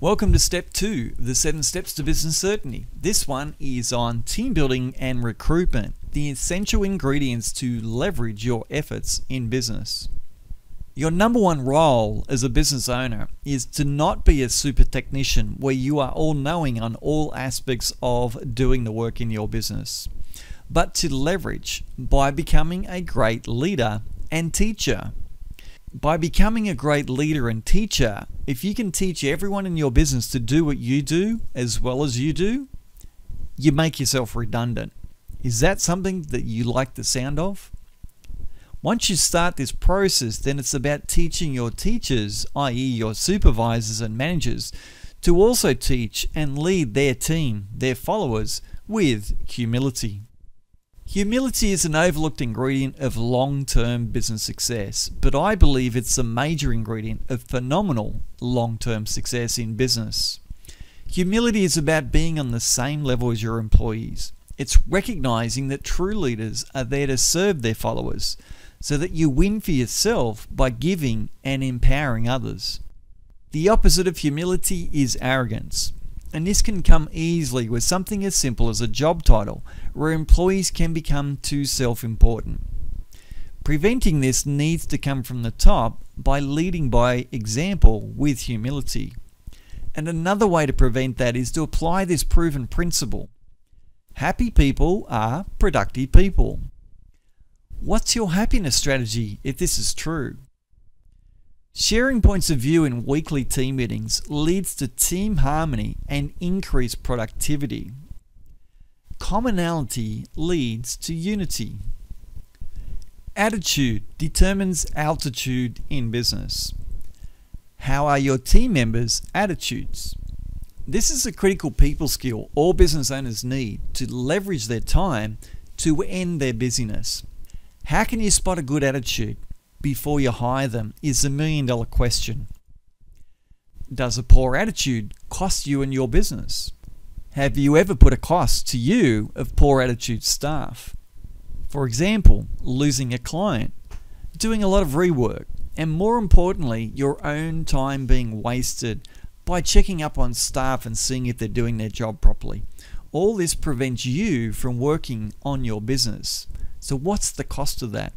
Welcome to Step 2, the 7 Steps to Business Certainty. This one is on team building and recruitment, the essential ingredients to leverage your efforts in business. Your number one role as a business owner is to not be a super technician where you are all-knowing on all aspects of doing the work in your business, but to leverage by becoming a great leader and teacher. By becoming a great leader and teacher, if you can teach everyone in your business to do what you do as well as you do, you make yourself redundant. Is that something that you like the sound of? Once you start this process, then it's about teaching your teachers, i.e. your supervisors and managers, to also teach and lead their team, their followers, with humility. Humility is an overlooked ingredient of long-term business success, but I believe it's a major ingredient of phenomenal long-term success in business. Humility is about being on the same level as your employees. It's recognizing that true leaders are there to serve their followers, so that you win for yourself by giving and empowering others. The opposite of humility is arrogance. And this can come easily with something as simple as a job title, where employees can become too self-important. Preventing this needs to come from the top by leading by example with humility. And another way to prevent that is to apply this proven principle. Happy people are productive people. What's your happiness strategy if this is true? Sharing points of view in weekly team meetings leads to team harmony and increased productivity. Commonality leads to unity. Attitude determines altitude in business. How are your team members' attitudes? This is a critical people skill all business owners need to leverage their time to end their busyness. How can you spot a good attitude before you hire them is the million-dollar question. Does a poor attitude cost you and your business? Have you ever put a cost to you of poor attitude staff? For example, losing a client, doing a lot of rework, and more importantly, your own time being wasted by checking up on staff and seeing if they're doing their job properly. All this prevents you from working on your business. So what's the cost of that?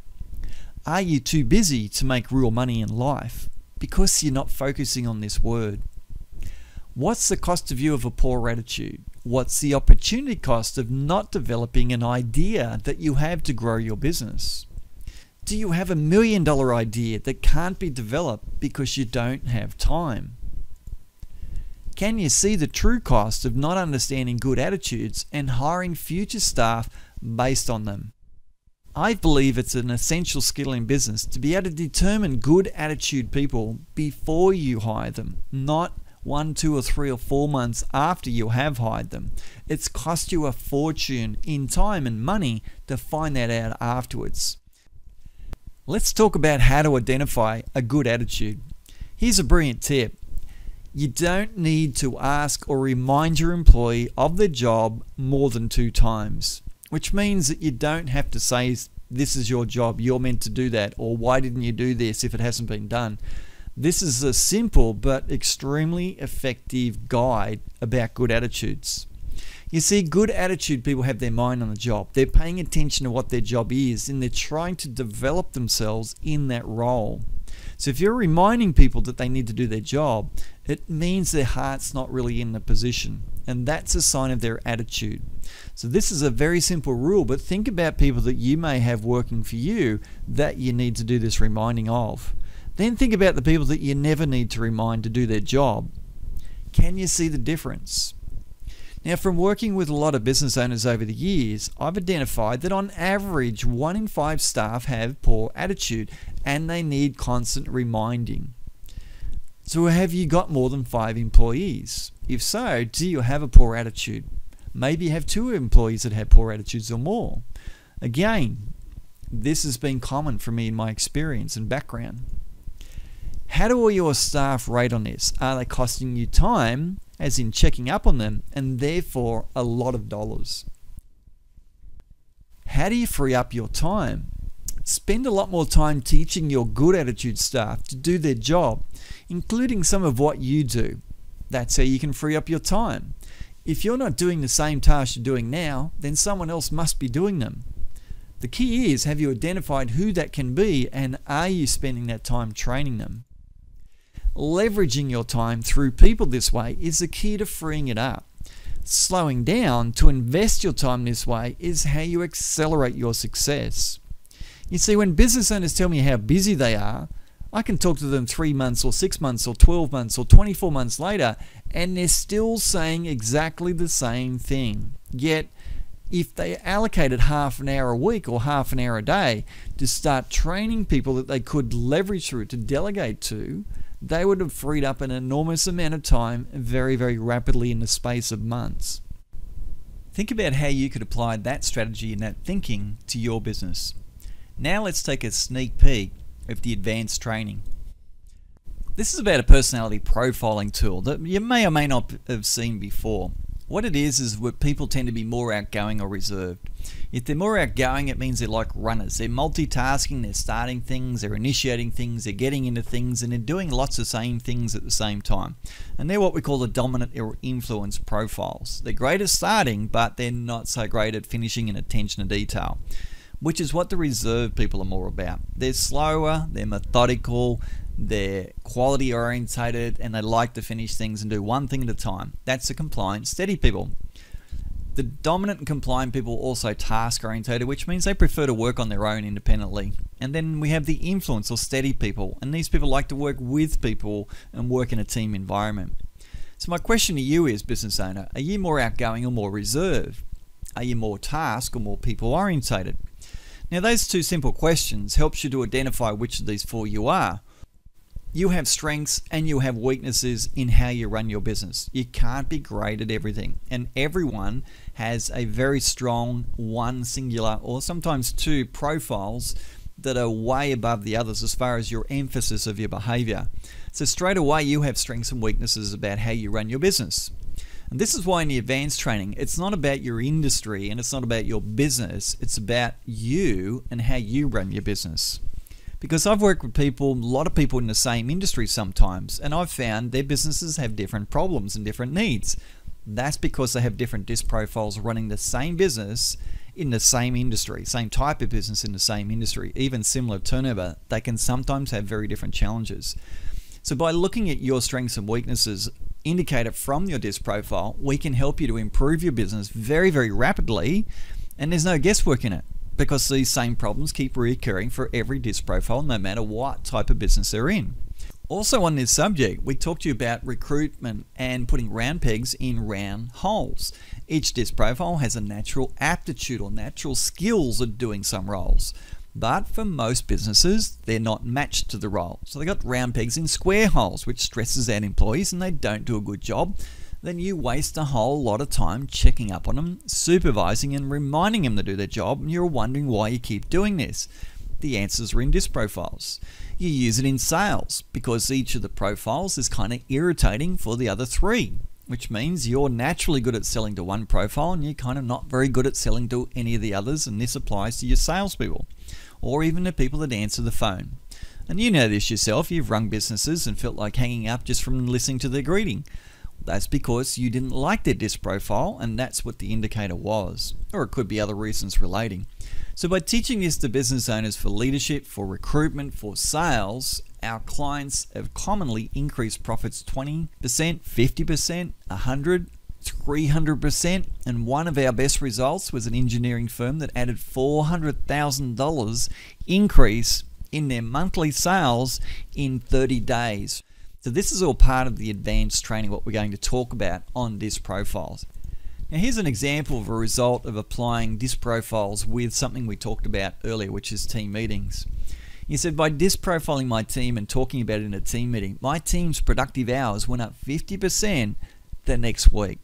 Are you too busy to make real money in life because you're not focusing on this word? What's the cost of you of a poor attitude? What's the opportunity cost of not developing an idea that you have to grow your business? Do you have $1 million idea that can't be developed because you don't have time? Can you see the true cost of not understanding good attitudes and hiring future staff based on them? I believe it's an essential skill in business to be able to determine good attitude people before you hire them, not 1, 2, or 3 or 4 months after you have hired them. It's cost you a fortune in time and money to find that out afterwards. Let's talk about how to identify a good attitude. Here's a brilliant tip. You don't need to ask or remind your employee of their job more than 2 times. Which means that you don't have to say, this is your job, you're meant to do that, or why didn't you do this if it hasn't been done. This is a simple but extremely effective guide about good attitudes. You see, good attitude people have their mind on the job. They're paying attention to what their job is and they're trying to develop themselves in that role. So if you're reminding people that they need to do their job, it means their heart's not really in the position. And that's a sign of their attitude. So this is a very simple rule, but think about people that you may have working for you that you need to do this reminding of. Then think about the people that you never need to remind to do their job. Can you see the difference? Now, from working with a lot of business owners over the years, I've identified that on average 1 in 5 staff have poor attitude and they need constant reminding. So have you got more than 5 employees? If so, do you have a poor attitude? Maybe you have 2 employees that have poor attitudes or more. Again, this has been common for me in my experience and background. How do all your staff rate on this? Are they costing you time, as in checking up on them, and therefore a lot of dollars? How do you free up your time? Spend a lot more time teaching your good attitude staff to do their job, including some of what you do. That's how you can free up your time. If you're not doing the same tasks you're doing now, then someone else must be doing them. The key is, have you identified who that can be, and are you spending that time training them? Leveraging your time through people this way is the key to freeing it up. Slowing down to invest your time this way is how you accelerate your success. You see, when business owners tell me how busy they are, I can talk to them 3 months or 6 months or 12 months or 24 months later, and they're still saying exactly the same thing. Yet, if they allocated half an hour a week or half an hour a day to start training people that they could leverage through to delegate to, they would have freed up an enormous amount of time very, very rapidly in the space of months. Think about how you could apply that strategy and that thinking to your business. Now let's take a sneak peek of the advanced training. This is about a personality profiling tool that you may or may not have seen before. What it is where people tend to be more outgoing or reserved. If they're more outgoing, it means they're like runners. They're multitasking, they're starting things, they're initiating things, they're getting into things, and they're doing lots of same things at the same time. And they're what we call the dominant or influence profiles. They're great at starting, but they're not so great at finishing and attention to detail, which is what the reserved people are more about. They're slower, they're methodical, they're quality orientated, and they like to finish things and do one thing at a time. That's the compliant, steady people. The dominant and compliant people are also task orientated, which means they prefer to work on their own independently. And then we have the influence or steady people, and these people like to work with people and work in a team environment. So my question to you is, business owner, are you more outgoing or more reserved? Are you more task or more people orientated? Now those two simple questions helps you to identify which of these four you are. You have strengths and you have weaknesses in how you run your business. You can't be great at everything, and everyone has a very strong one singular or sometimes two profiles that are way above the others as far as your emphasis of your behavior. So straight away you have strengths and weaknesses about how you run your business. And this is why in the advanced training, it's not about your industry and it's not about your business, it's about you and how you run your business. Because I've worked with people, a lot of people in the same industry sometimes, and I've found their businesses have different problems and different needs. That's because they have different disc profiles running the same business in the same industry, same type of business in the same industry, even similar turnover. They can sometimes have very different challenges. So by looking at your strengths and weaknesses indicated from your disc profile, we can help you to improve your business very, very rapidly, and there's no guesswork in it, because these same problems keep recurring for every disc profile no matter what type of business they're in. Also on this subject, we talked to you about recruitment and putting round pegs in round holes. Each disc profile has a natural aptitude or natural skills of doing some roles. But for most businesses, they're not matched to the role. So they got round pegs in square holes, which stresses out employees and they don't do a good job. Then you waste a whole lot of time checking up on them, supervising and reminding them to do their job, and you're wondering why you keep doing this. The answers are in disc profiles. You use it in sales because each of the profiles is kind of irritating for the other three, which means you're naturally good at selling to one profile and you're kind of not very good at selling to any of the others, and this applies to your salespeople or even the people that answer the phone. And you know this yourself, you've rung businesses and felt like hanging up just from listening to their greeting. That's because you didn't like their disc profile, and that's what the indicator was. Or it could be other reasons relating. So by teaching this to business owners for leadership, for recruitment, for sales, our clients have commonly increased profits 20%, 50%, 100%, 300%, and one of our best results was an engineering firm that added $400,000 increase in their monthly sales in 30 days. So this is all part of the advanced training, what we're going to talk about on disc profiles. Now here's an example of a result of applying disc profiles with something we talked about earlier, which is team meetings. He said, by disc profiling my team and talking about it in a team meeting, my team's productive hours went up 50% the next week.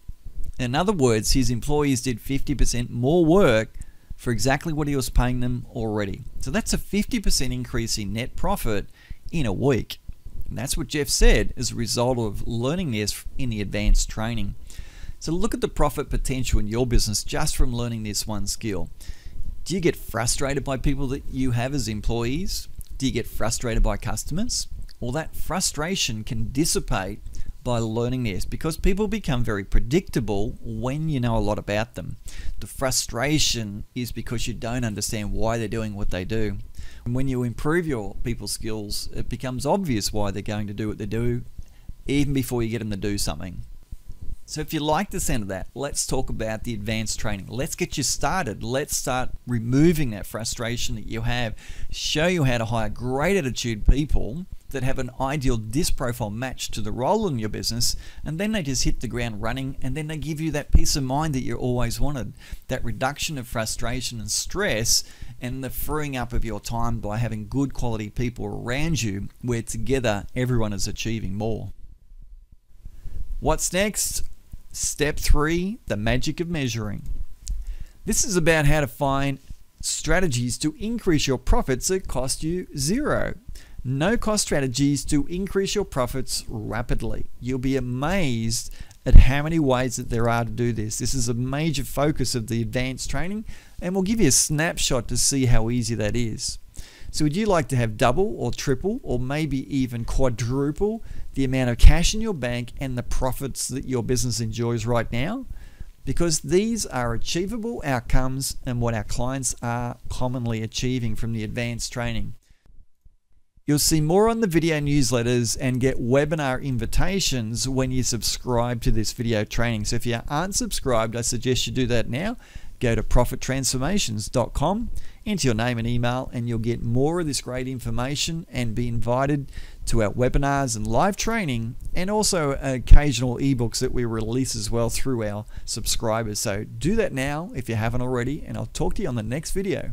In other words, his employees did 50% more work for exactly what he was paying them already. So that's a 50% increase in net profit in a week. And that's what Jeff said as a result of learning this in the advanced training. So look at the profit potential in your business just from learning this one skill. Do you get frustrated by people that you have as employees? Do you get frustrated by customers? Well, that frustration can dissipate by learning this, because people become very predictable when you know a lot about them. The frustration is because you don't understand why they're doing what they do. And when you improve your people skills, it becomes obvious why they're going to do what they do, even before you get them to do something. So if you like the sound of that, let's talk about the advanced training. Let's get you started. Let's start removing that frustration that you have. Show you how to hire great attitude people that have an ideal disc profile matched to the role in your business, and then they just hit the ground running, and then they give you that peace of mind that you always wanted, that reduction of frustration and stress, and the freeing up of your time by having good quality people around you, where together everyone is achieving more. What's next? Step 3, the magic of measuring. This is about how to find strategies to increase your profits that cost you zero. No cost strategies to increase your profits rapidly. You'll be amazed at how many ways that there are to do this. This is a major focus of the advanced training, and we'll give you a snapshot to see how easy that is. So would you like to have double or triple or maybe even quadruple the amount of cash in your bank and the profits that your business enjoys right now? Because these are achievable outcomes and what our clients are commonly achieving from the advanced training. You'll see more on the video newsletters and get webinar invitations when you subscribe to this video training. So if you aren't subscribed, I suggest you do that now. Go to profittransformations.com, enter your name and email, and you'll get more of this great information and be invited to our webinars and live training, and also occasional ebooks that we release as well through our subscribers. So do that now if you haven't already, and I'll talk to you on the next video.